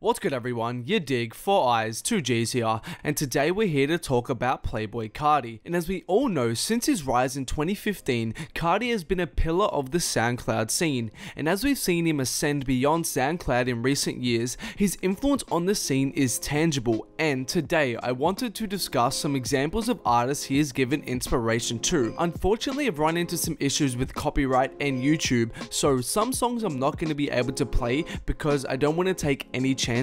What's good everyone, you dig, 4 eyes, 2 G's here, and today we're here to talk about Playboi Carti. And as we all know, since his rise in 2015, Carti has been a pillar of the SoundCloud scene, and as we've seen him ascend beyond SoundCloud in recent years, his influence on the scene is tangible, and today I wanted to discuss some examples of artists he has given inspiration to. Unfortunately, I've run into some issues with copyright and YouTube, so some songs I'm not going to be able to play because I don't want to take any chances,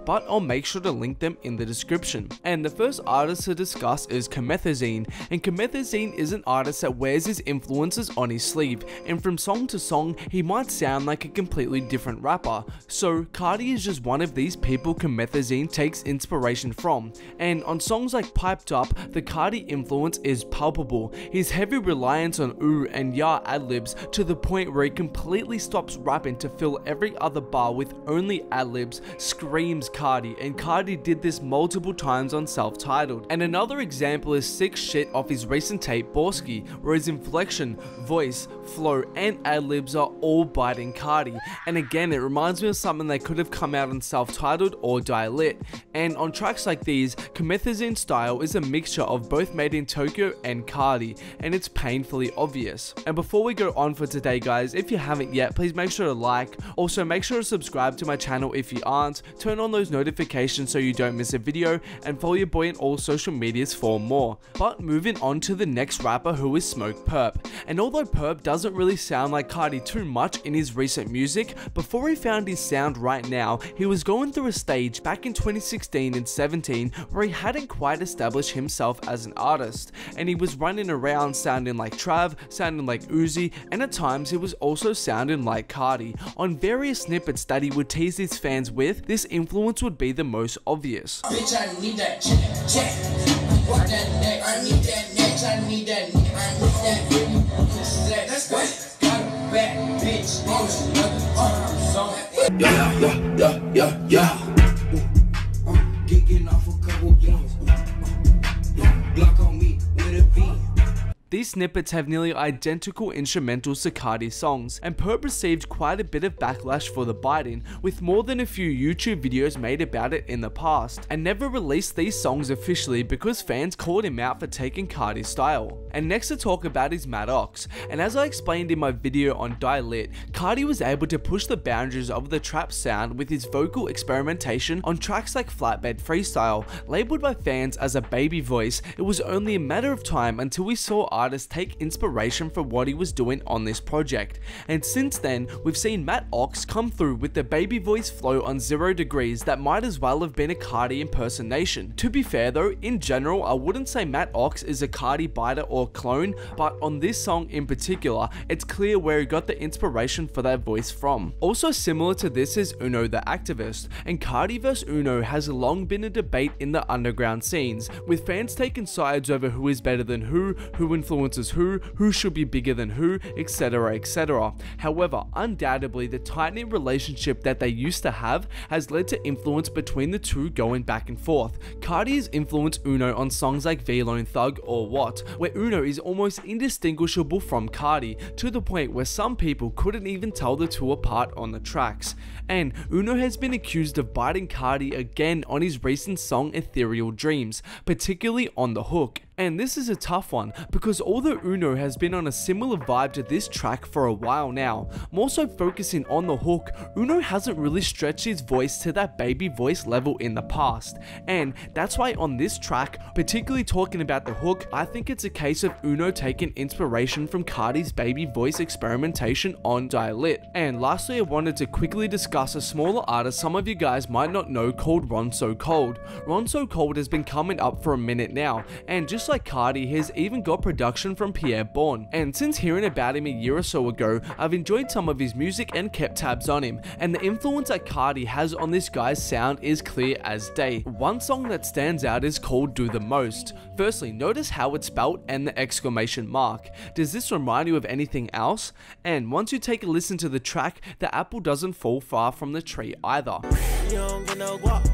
but I'll make sure to link them in the description. And the first artist to discuss is Comethazine, and Comethazine is an artist that wears his influences on his sleeve, and from song to song he might sound like a completely different rapper. So Carti is just one of these people Comethazine takes inspiration from, and on songs like Piped Up, the Carti influence is palpable. His heavy reliance on ooh and yah ad-libs to the point where he completely stops rapping to fill every other bar with only ad-libs screams Carti, and Carti did this multiple times on Self-Titled. And another example is Sick Shit off his recent tape Borski, where his inflection, voice, flow and ad-libs are all biting Carti. And again, it reminds me of something that could have come out on Self-Titled or Die Lit. And on tracks like these, Comethazine's style is a mixture of both Made in Tokyo and Carti, and it's painfully obvious. And before we go on for today guys, if you haven't yet, please make sure to like, also make sure to subscribe to my channel if you aren't, turn on those notifications so you don't miss a video, and follow your boy on all social medias for more. But moving on to the next rapper, who is Smokepurpp. And although Purpp doesn't really sound like Carti too much in his recent music, before he found his sound right now, he was going through a stage back in 2016 and 17 where he hadn't quite established himself as an artist, and he was running around sounding like Trav, sounding like Uzi, and at times he was also sounding like Carti. On various snippets that he would tease his fans with, this influence would be the most obvious. Bitch, I need that check. What that neck? I need that neck. I need that neck. I need that neck. Let's go. Got a bad bitch. Yeah. I'm geeking off a couple beans. Glock on me with a beat. These snippets have nearly identical instrumentals to Carti's songs, and Purpp received quite a bit of backlash for the biting, with more than a few YouTube videos made about it in the past, and never released these songs officially because fans called him out for taking Carti's style. And next to talk about is Matt Ox, and as I explained in my video on Die Lit, Carti was able to push the boundaries of the trap sound with his vocal experimentation on tracks like Flatbed Freestyle. Labeled by fans as a baby voice, it was only a matter of time until we saw artists take inspiration from what he was doing on this project, and since then we've seen Matt Ox come through with the baby voice flow on 0 Degrees that might as well have been a Carti impersonation. To be fair though, in general I wouldn't say Matt Ox is a Carti biter or clone, but on this song in particular it's clear where he got the inspiration for that voice from. Also similar to this is Uno the Activist, and Carti vs Uno has long been a debate in the underground scenes, with fans taking sides over who is better than who influences who should be bigger than who, etc, etc. However, undoubtedly the tight-knit relationship that they used to have has led to influence between the two going back and forth. Carti has influenced Uno on songs like V-Lone Thug or What, where Uno is almost indistinguishable from Carti, to the point where some people couldn't even tell the two apart on the tracks. And Uno has been accused of biting Carti again on his recent song Ethereal Dreams, particularly on the hook. And this is a tough one, because although Uno has been on a similar vibe to this track for a while now, more so focusing on the hook, Uno hasn't really stretched his voice to that baby voice level in the past, and that's why on this track, particularly talking about the hook, I think it's a case of Uno taking inspiration from Carti's baby voice experimentation on Die Lit. And lastly, I wanted to quickly discuss a smaller artist some of you guys might not know called Ron So Cold. Ron So Cold has been coming up for a minute now, and just like Carti, he has even got production from Pierre Bourne, and since hearing about him a year or so ago, I've enjoyed some of his music and kept tabs on him, and the influence that Carti has on this guy's sound is clear as day. One song that stands out is called Do The Most. Firstly, notice how it's spelt and the exclamation mark. Does this remind you of anything else? And once you take a listen to the track, the apple doesn't fall far from the tree either. You don't get no guap,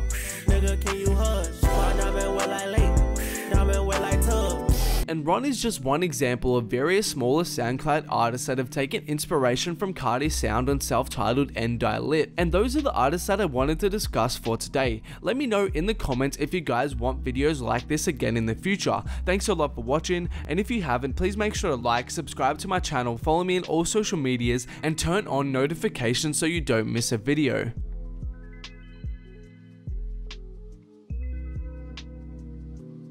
nigga, can you hush? Why diamond well like late, diamond well like tub. And Ron is just one example of various smaller SoundCloud artists that have taken inspiration from Carti's sound on self-titled and Die Lit. And those are the artists that I wanted to discuss for today. Let me know in the comments if you guys want videos like this again in the future. Thanks a lot for watching, and if you haven't, please make sure to like, subscribe to my channel, follow me on all social medias, and turn on notifications so you don't miss a video.